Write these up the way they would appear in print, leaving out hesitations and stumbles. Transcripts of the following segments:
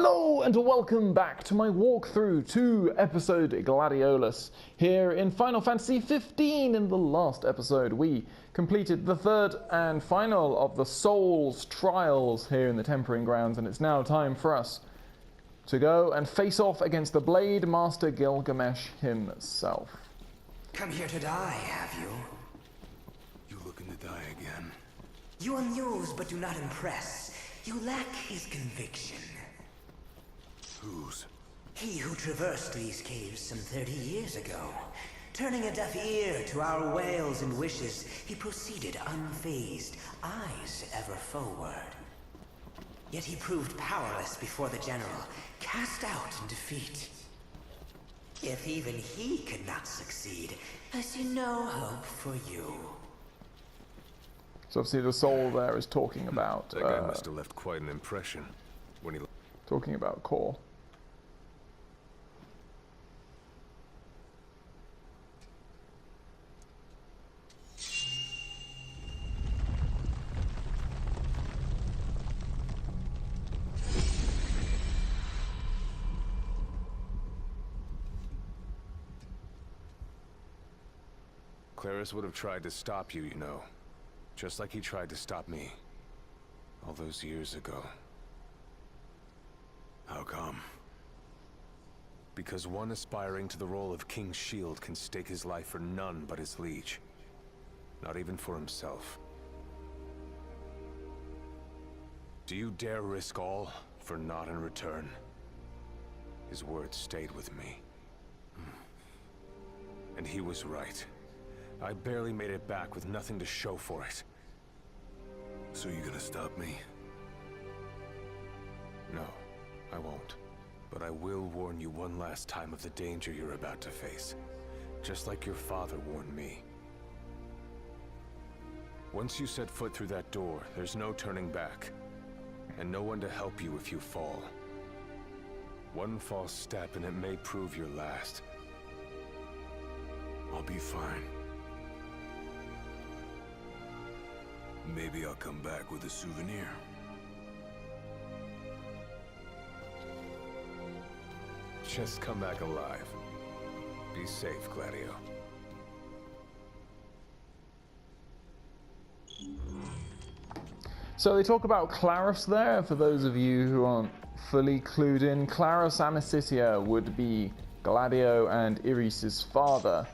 Hello and welcome back to my walkthrough to episode Gladiolus here in Final Fantasy 15. In the last episode we completed the third and final of the Soul's trials here in the Tempering Grounds, and it's now time for us to go and face off against the Blade Master Gilgamesh himself. Come here to die, have you? You looking to die again? You amuse but do not impress. You lack his conviction. Whose? He who traversed these caves some 30 years ago. Turning a deaf ear to our wails and wishes, he proceeded unfazed, eyes ever forward. Yet he proved powerless before the general, cast out in defeat. If even he could not succeed, I see no hope for you. So obviously the Soul there is talking about... That guy must have left quite an impression when he... Talking about Core. Claris would have tried to stop you, you know. Just like he tried to stop me. All those years ago. How come? Because one aspiring to the role of King's Shield can stake his life for none but his liege. Not even for himself. Do you dare risk all for naught in return? His words stayed with me. And he was right. I barely made it back with nothing to show for it. So you gonna stop me? No, I won't. But I will warn you one last time of the danger you're about to face. Just like your father warned me. Once you set foot through that door, there's no turning back. And no one to help you if you fall. One false step and it may prove your last. I'll be fine. Maybe I'll come back with a souvenir. Just come back alive. Be safe, Gladio. So they talk about Claris there, for those of you who aren't fully clued in. Claris Amicitia would be Gladio and Iris's father.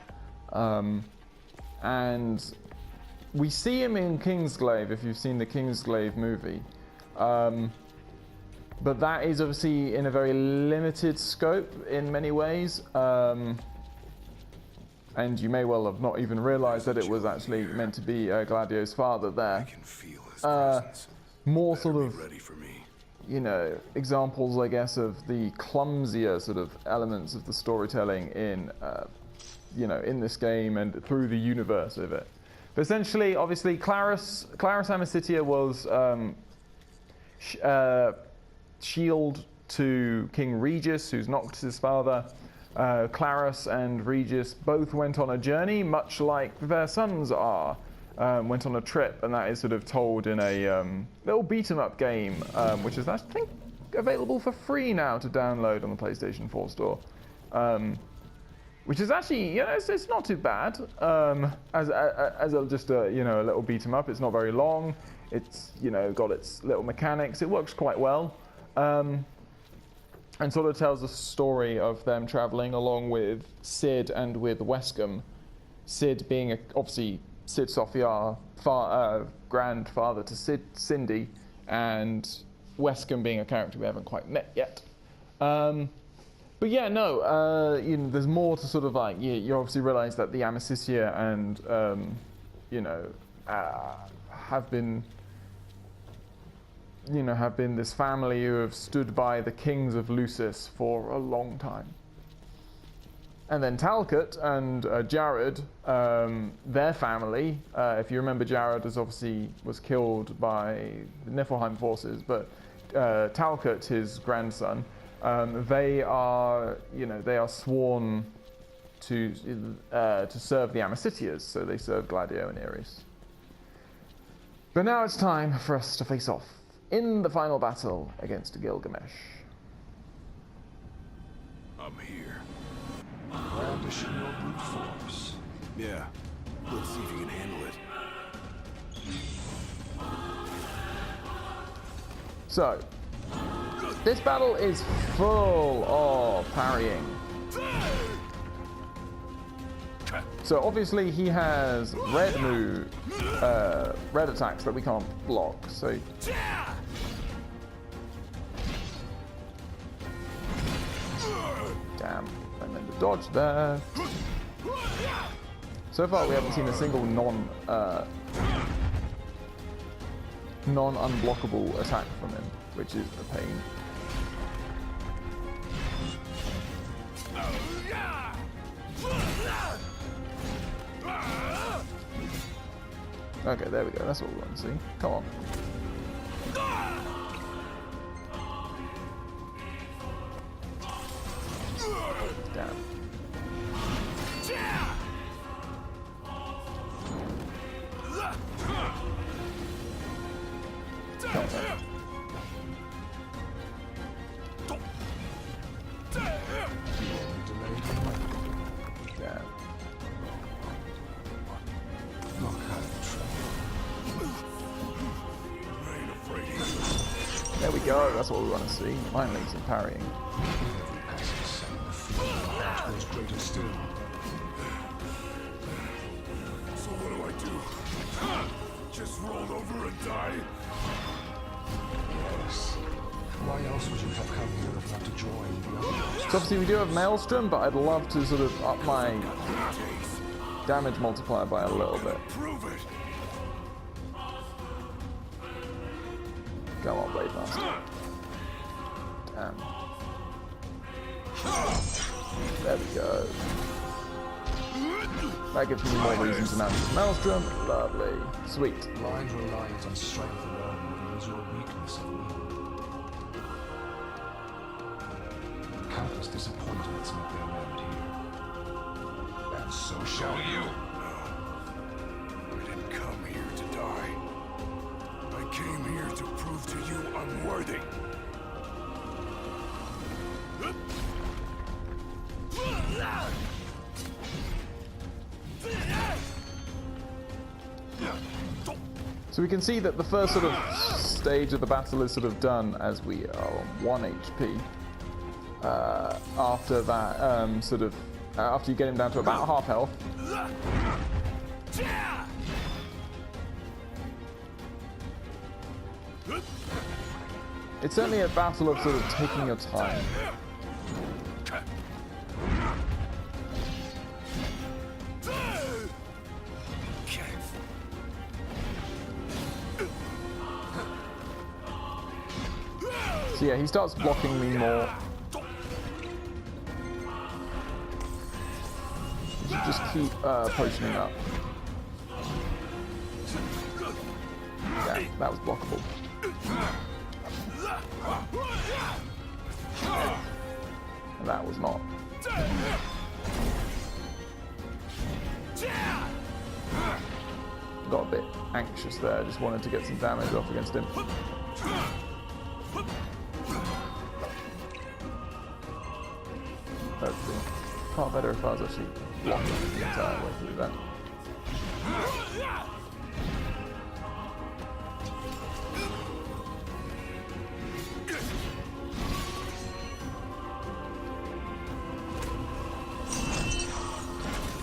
And we see him in King's Glaive, if you've seen the King's Glaive movie. But that is obviously in a very limited scope in many ways. And you may well have not even realized that it was actually meant to be Gladio's father there. I can feel his presence. More sort Better of, be ready for me. you know, examples, I guess, of the clumsier sort of elements of the storytelling in, you know, in this game and through the universe of it. But essentially, obviously, Claris Amicitia was shield to King Regis, who's Noctis' father. Claris and Regis both went on a journey, much like their sons are. Went on a trip, and that is sort of told in a little beat-em-up game, which is, I think, available for free now to download on the PlayStation 4 store. Which is actually, you know, it's not too bad as just a, you know, a little beat 'em up. It's not very long. It's, you know, got its little mechanics. It works quite well, and sort of tells the story of them traveling along with Cid and with Wescom. Cid being obviously Cid Sophia, grandfather to Cindy, and Wescom being a character we haven't quite met yet. But yeah, no, you know, there's more to sort of like, you obviously realize that the Amicitia and, you know, have been this family who have stood by the kings of Lucis for a long time. And then Talcott and Jared, their family, if you remember, Jared was killed by the Niflheim forces, but Talcott, his grandson, they are sworn to serve the Amicitias, so they serve Gladio and Iris. But now it's time for us to face off in the final battle against Gilgamesh. I'm here. Brandishing your brute force. Yeah. Let's see if you can handle it. So, this battle is full of parrying. So obviously he has red red attacks that we can't block. So damn, I meant to dodge there. So far we haven't seen a single non-unblockable attack from him, which is a pain. Okay, there we go. That's what we want to see. Come on. Damn. Come on. Damn. There we go, that's what we want to see. Finally, some parrying. So what do I do? Just roll over and die? Yes. Why else would you have come here if not to join the others? So obviously we do have Maelstrom, but I'd love to sort of up my damage multiplier by a little bit. Prove it. Come on, Blade Master. Damn. There we go. That gives me more reason to manage the Maelstrom. Lovely. Sweet. Blind reliance on strength alone reveals your weakness of will. Countless disappointments make their end here. And so shall you. I didn't come here to die. I came here to prove to you I'm worthy. So we can see that the first sort of stage of the battle is sort of done as we are on 1 HP. After that, after you get him down to about half health. It's certainly a battle of sort of taking your time. So yeah, he starts blocking me more. You should just keep potioning up. Yeah, that was blockable. And that was not. Got a bit anxious there, just wanted to get some damage off against him. Hopefully. Far better if I was actually blocking the entire way through that.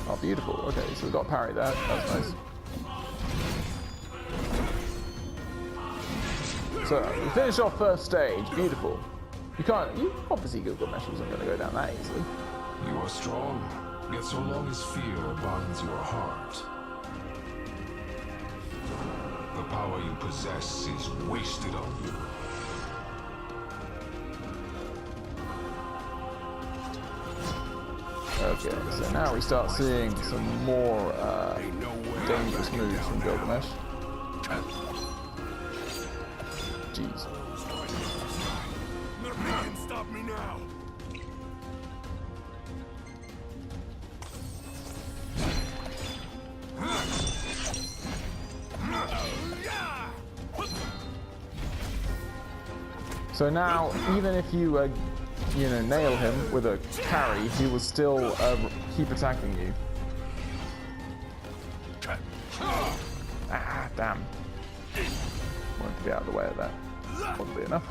Oh, beautiful. Okay, so we got parry there. That's nice. So we finished off first stage. Beautiful. You obviously Gilgamesh wasn't going to go down that easily. You are strong, yet so long as fear binds your heart, the power you possess is wasted on you. Okay, so now we start seeing some more dangerous moves from Gilgamesh. Jeez. Nothing can stop me now. So now, even if you you know, nail him with a parry, he will still keep attacking you. Ah, damn. Wanted to be out of the way of that. Wouldn't be enough.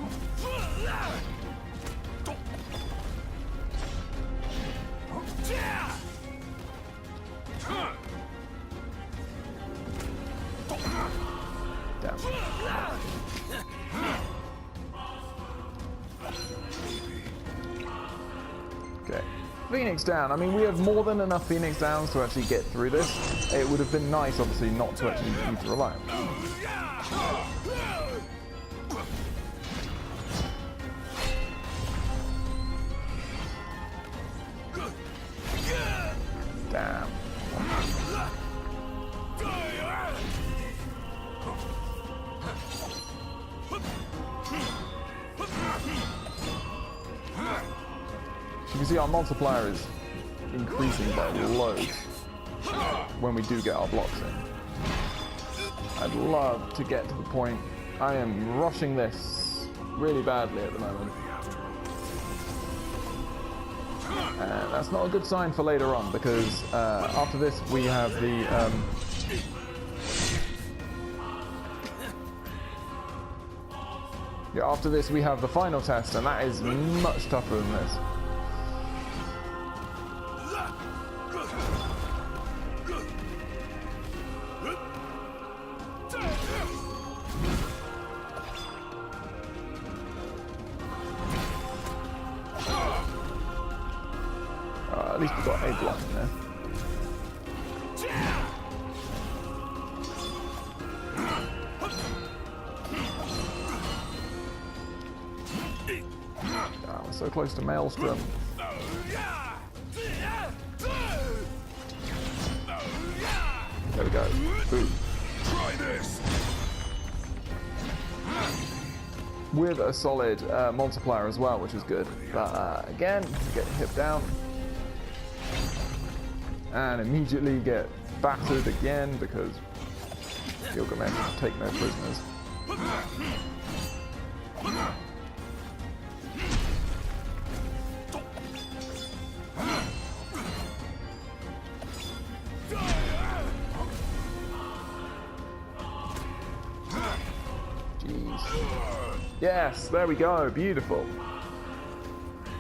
Damn. Okay. Phoenix down. I mean, we have more than enough Phoenix downs to actually get through this. It would have been nice, obviously, not to actually need to rely on them. Damn. You can see our multiplier is increasing by loads when we do get our blocks in. I'd love to get to the point. I am rushing this really badly at the moment. And that's not a good sign for later on, because after this we have the after this we have the final test, and that is much tougher than this. At least we've got a block in there. Oh, we're so close to Maelstrom. There we go. Boom. Try this. With a solid multiplier as well, which is good. But again, get hit down. And immediately get battered again because Gilgamesh take no prisoners. Jeez. Yes, there we go. Beautiful.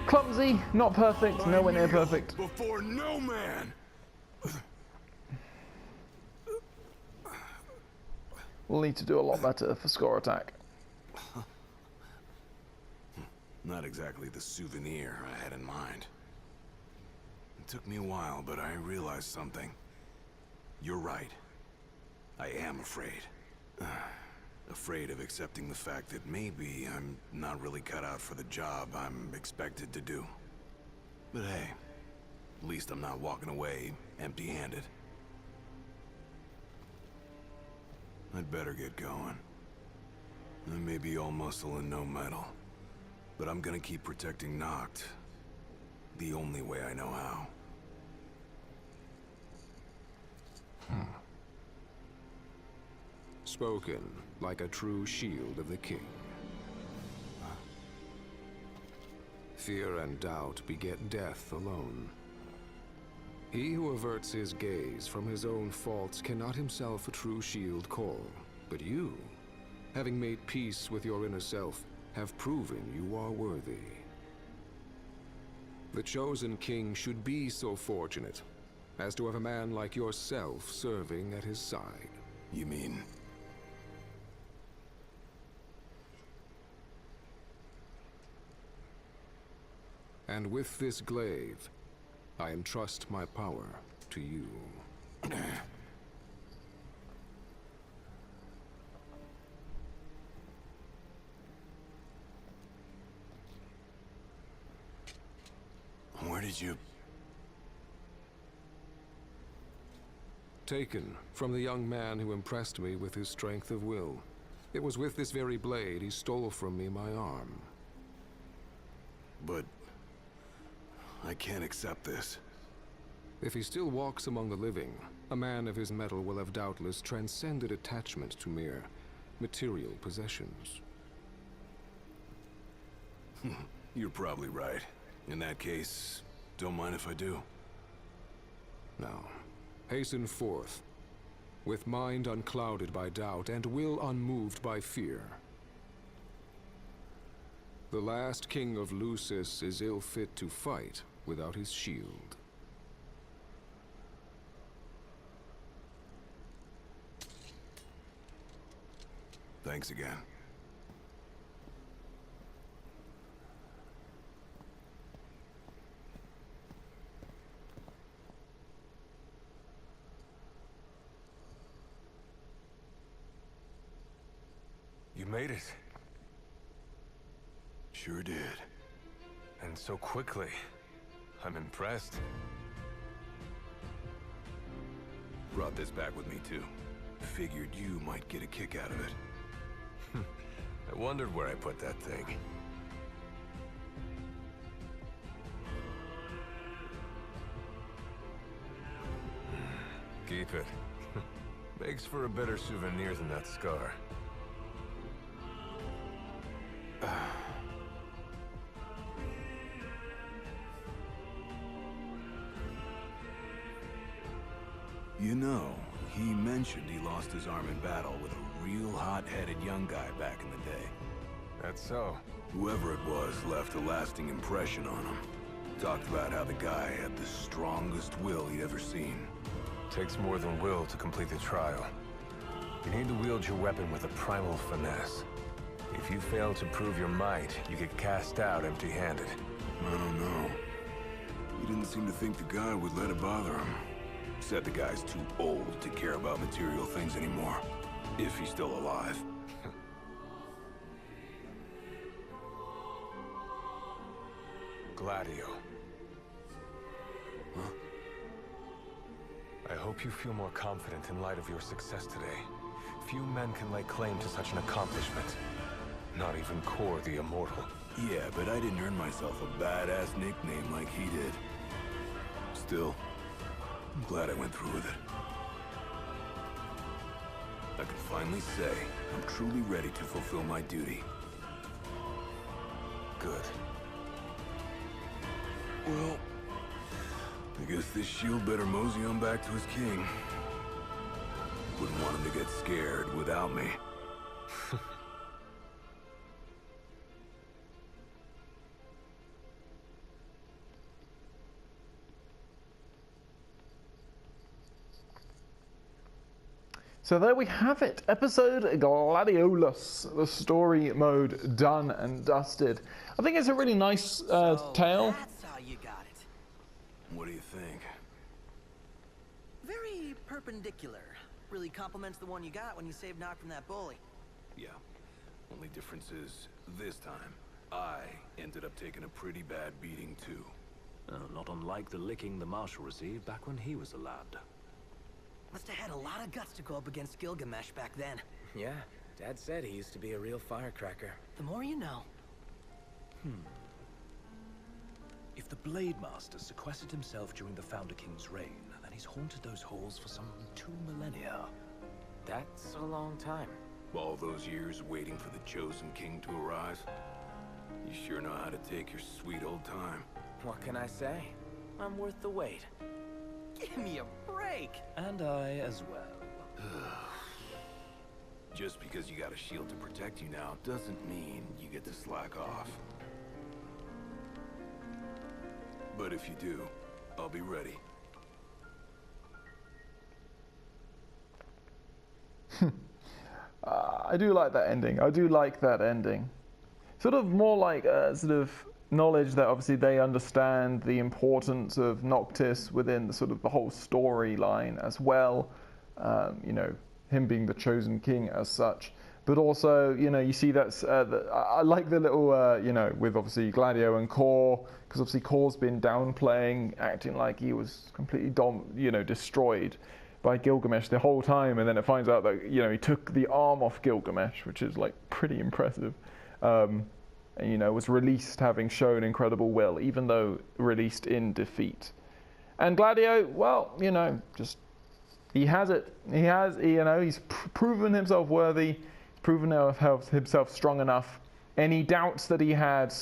Clumsy, not perfect, nowhere near perfect. Before no man. We'll need to do a lot better for score attack. Not exactly the souvenir I had in mind. It took me a while, but I realized something. You're right. I am afraid. Afraid of accepting the fact that maybe I'm not really cut out for the job I'm expected to do. But hey, at least I'm not walking away empty-handed. I'd better get going. I may be all muscle and no metal, but I'm gonna keep protecting Noct the only way I know how. Spoken like a true shield of the king. Fear and doubt beget death alone. He who averts his gaze from his own faults cannot himself a true shield call. But you, having made peace with your inner self, have proven you are worthy. The chosen king should be so fortunate as to have a man like yourself serving at his side. You mean? And with this glaive, I entrust my power to you. Where did you... Taken from the young man who impressed me with his strength of will. It was with this very blade he stole from me my arm. But... I can't accept this. If he still walks among the living, a man of his mettle will have doubtless transcended attachment to mere material possessions. You're probably right. In that case, don't mind if I do. Now, hasten forth, with mind unclouded by doubt and will unmoved by fear. The last king of Lucis is ill fit to fight without his shield. Thanks again. You made it. Sure did. And so quickly. I'm impressed. Brought this back with me too. Figured you might get a kick out of it. I wondered where I put that thing. Keep it. Makes for a better souvenir than that scar. You know, he mentioned he lost his arm in battle with a real hot-headed young guy back in the day. That's so. Whoever it was left a lasting impression on him. Talked about how the guy had the strongest will he'd ever seen. Takes more than will to complete the trial. You need to wield your weapon with a primal finesse. If you fail to prove your might, you get cast out empty-handed. I don't know. He didn't seem to think the guy would let it bother him. Said the guy's too old to care about material things anymore. If he's still alive. Gladio. Huh? I hope you feel more confident in light of your success today. Few men can lay claim to such an accomplishment. Not even Kor the Immortal. Yeah, but I didn't earn myself a badass nickname like he did. Still, I'm glad I went through with it. I can finally say I'm truly ready to fulfill my duty. Good. Well, I guess this shield better mosey on back to his king. Wouldn't want him to get scared without me. So there we have it, episode Gladiolus, the story mode done and dusted. I think it's a really nice tale. That's how you got it. What do you think? Very perpendicular. Really complements the one you got when you saved Nock from that bully. Yeah. Only difference is, this time, I ended up taking a pretty bad beating too. Not unlike the licking the Marshal received back when he was a lad. Must have had a lot of guts to go up against Gilgamesh back then. Yeah, Dad said he used to be a real firecracker. The more you know. If the Blade Master sequestered himself during the Founder King's reign, then he's haunted those halls for some 2 millennia. That's a long time. All those years waiting for the Chosen King to arise. You sure know how to take your sweet old time. What can I say? I'm worth the wait. Give me a break! And I as well. Just because you got a shield to protect you now doesn't mean you get to slack off. But if you do, I'll be ready. I do like that ending. I do like that ending. Sort of more like sort of knowledge that obviously they understand the importance of Noctis within the sort of the whole storyline as well. You know, him being the chosen king as such. But also, you know, you see that's, I like the little, you know, with obviously Gladio and Kor, because obviously Kor's been downplaying, acting like he was completely, destroyed by Gilgamesh the whole time, and then it finds out that, you know, he took the arm off Gilgamesh, which is like pretty impressive. And, you know, was released having shown incredible will, even though released in defeat. And Gladio, well, you know, just, he has it. He has, you know, he's proven himself worthy, proven himself strong enough Any doubts that he had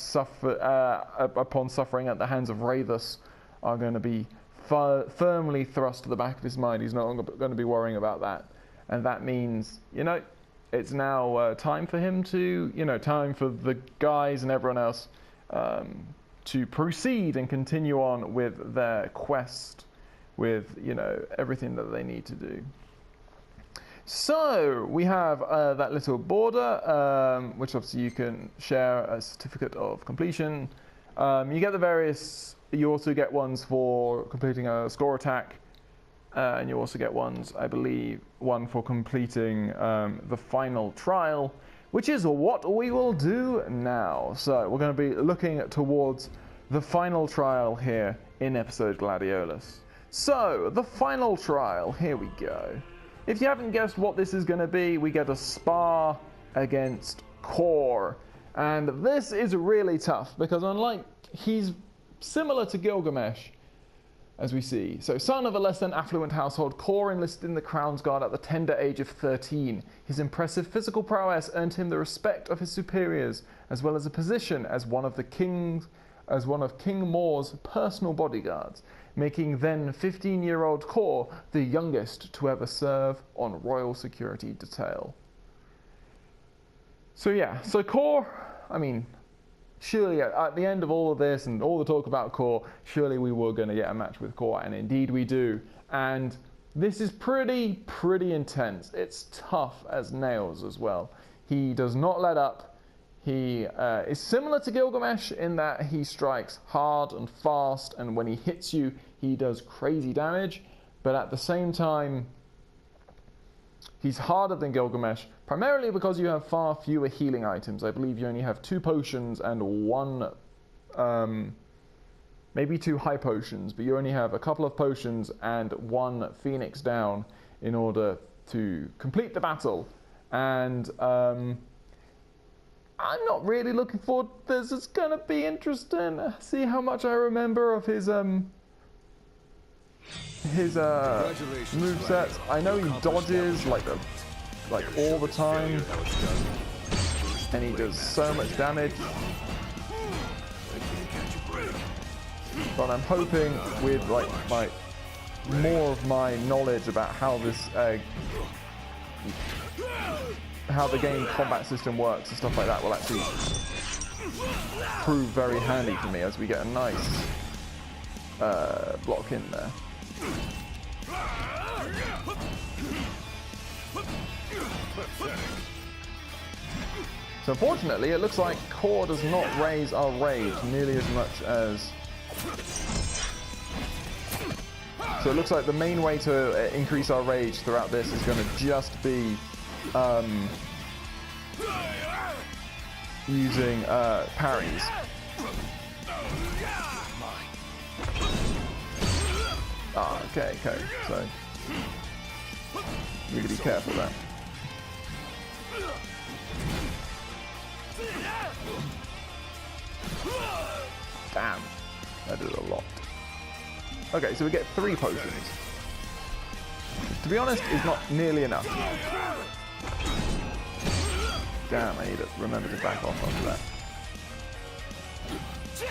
upon suffering at the hands of Wraithus are going to be firmly thrust to the back of his mind. He's no longer going to be worrying about that. And that means, you know, it's now time for him to, you know, time for the guys and everyone else to proceed and continue on with their quest, with, you know, everything that they need to do. So we have that little border, which obviously you can share a certificate of completion. You get the various, you also get ones for completing a score attack, and you also get ones, I believe, one for completing the final trial, which is what we will do now. So we're going to be looking towards the final trial here in episode Gladiolus. So, the final trial, here we go. If you haven't guessed what this is going to be, we get a spar against Kor. And this is really tough, because unlike, he's similar to Gilgamesh, as we see. So, son of a less than affluent household, Kor enlisted in the Crown's Guard at the tender age of 13. His impressive physical prowess earned him the respect of his superiors, as well as a position as one of King Mor's personal bodyguards, making then 15-year-old Kor the youngest to ever serve on royal security detail. So yeah, so Kor, I mean, surely at the end of all of this and all the talk about Kor, surely we were going to get a match with Kor, and indeed we do. And this is pretty intense. It's tough as nails as well. He does not let up. He is similar to Gilgamesh in that he strikes hard and fast, and when he hits you, he does crazy damage. But at the same time, he's harder than Gilgamesh, primarily because you have far fewer healing items. I believe you only have 2 potions and 1, maybe 2 high potions, but you only have a couple of potions and 1 Phoenix down in order to complete the battle. And I'm not really looking forward to this. It's going to be interesting. See how much I remember of his movesets. I know he dodges like all the time, and he does so much damage. But I'm hoping with like more of my knowledge about how this how the game combat system works and stuff like that will actually prove very handy for me as we get a nice block in there. So unfortunately, it looks like Kor does not raise our rage nearly as much as... So it looks like the main way to increase our rage throughout this is going to just be using parries. Ah, okay, so really be careful there. Damn, that did a lot. Okay, so we get 3 potions. To be honest, is not nearly enough. Damn, I need to remember to back off after that.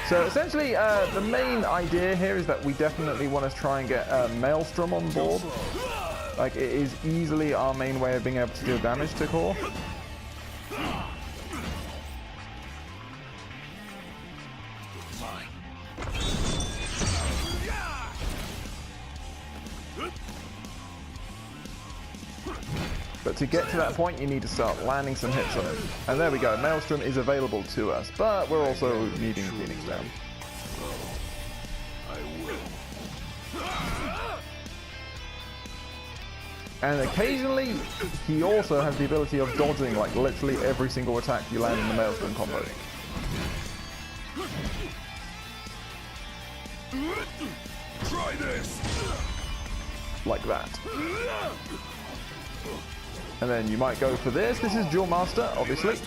So essentially, the main idea here is that we definitely want to try and get Maelstrom on board. Like, it is easily our main way of being able to deal damage to Kor. But to get to that point, you need to start landing some hits on him. And there we go, Maelstrom is available to us, but we're also needing Phoenix down. And occasionally, he also has the ability of dodging like literally every single attack you land in the Maelstrom combo. Try this. Like that. And then you might go for this. This is Dual Master, obviously.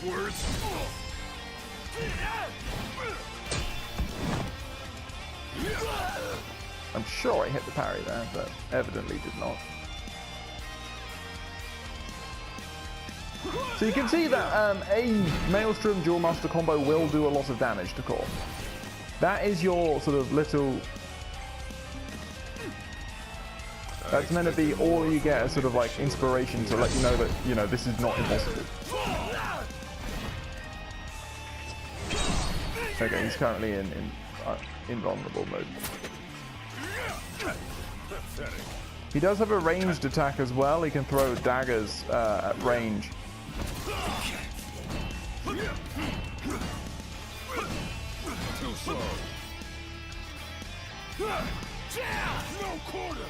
I'm sure I hit the parry there, but evidently did not. So you can see that a Maelstrom Dual Master combo will do a lot of damage to Core. That is your sort of little... That's meant to be all you get as sort of like inspiration to let you know that, you know, this is not impossible. Okay, he's currently in invulnerable mode. He does have a ranged attack as well. He can throw daggers at range. Too slow. No quarter.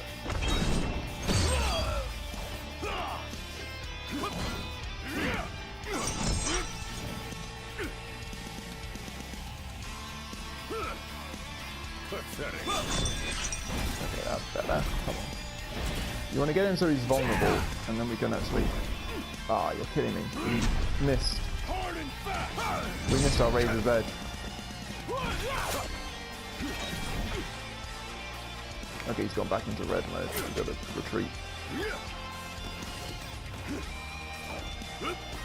Pathetic. Okay, that's better. Come on. You want to get him so he's vulnerable, and then we can actually... Ah, you're kidding me. We missed. We missed our Razor's Edge. Okay, he's gone back into red mode. We've got to retreat.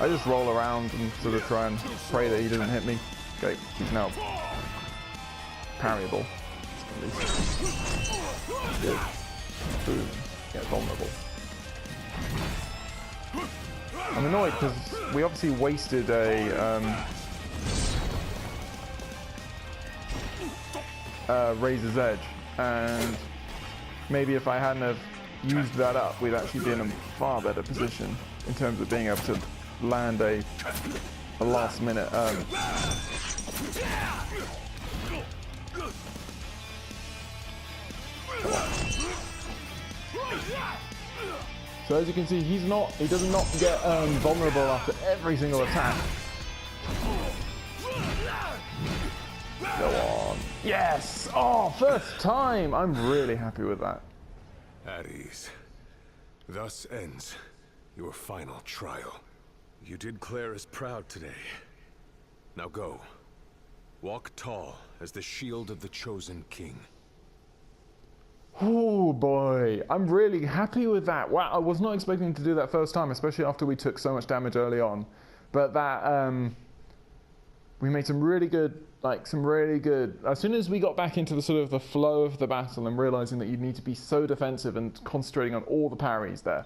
I just roll around and sort of try and pray that he doesn't hit me. Okay, he's now parryable. Good. Boom. Get vulnerable. I'm annoyed because we obviously wasted a Razor's Edge, and maybe if I hadn't have used that up, we'd actually be in a far better position in terms of being able to land a last minute So as you can see, he does not get vulnerable after every single attack. Go on. Yes! Oh, first time! I'm really happy with that. At ease. Thus ends your final trial. You did Claire as proud today. Now go. Walk tall as the shield of the chosen king. Oh boy, I'm really happy with that. Wow, I was not expecting to do that first time, especially after we took so much damage early on. But that, we made some really good, as soon as we got back into the sort of the flow of the battle and realizing that you need to be so defensive and concentrating on all the parries there,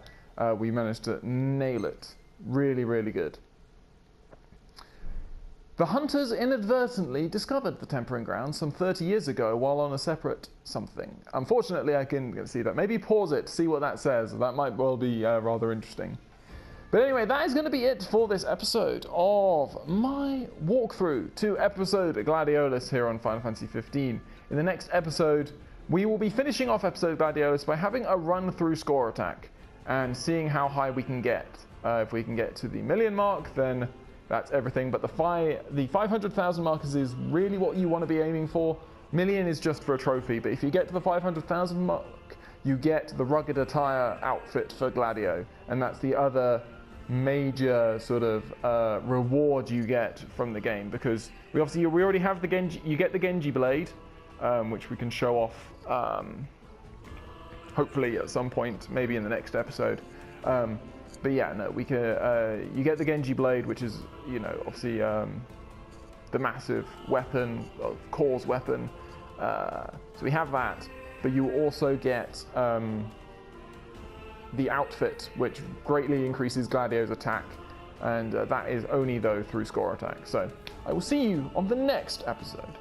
we managed to nail it. Really, really good. The hunters inadvertently discovered the Tempering Grounds some 30 years ago while on a separate something. Unfortunately, I can see that. Maybe pause it to see what that says. That might well be rather interesting. But anyway, that is going to be it for this episode of my walkthrough to episode Gladiolus here on Final Fantasy XV. In the next episode, we will be finishing off episode Gladiolus by having a run through score attack and seeing how high we can get. If we can get to the 1,000,000 mark, then that's everything. But the 500,000 mark is really what you want to be aiming for. 1,000,000 is just for a trophy, but if you get to the 500,000 mark, you get the rugged attire outfit for Gladio, and that's the other major sort of reward you get from the game, because we already have the Genji. You get the Genji blade, which we can show off hopefully at some point, maybe in the next episode. But yeah, no, we can. You get the Genji blade, which is, you know, obviously the massive weapon, Core's weapon. So we have that, but you also get the outfit, which greatly increases Gladio's attack, and that is only though through score attack. So I will see you on the next episode.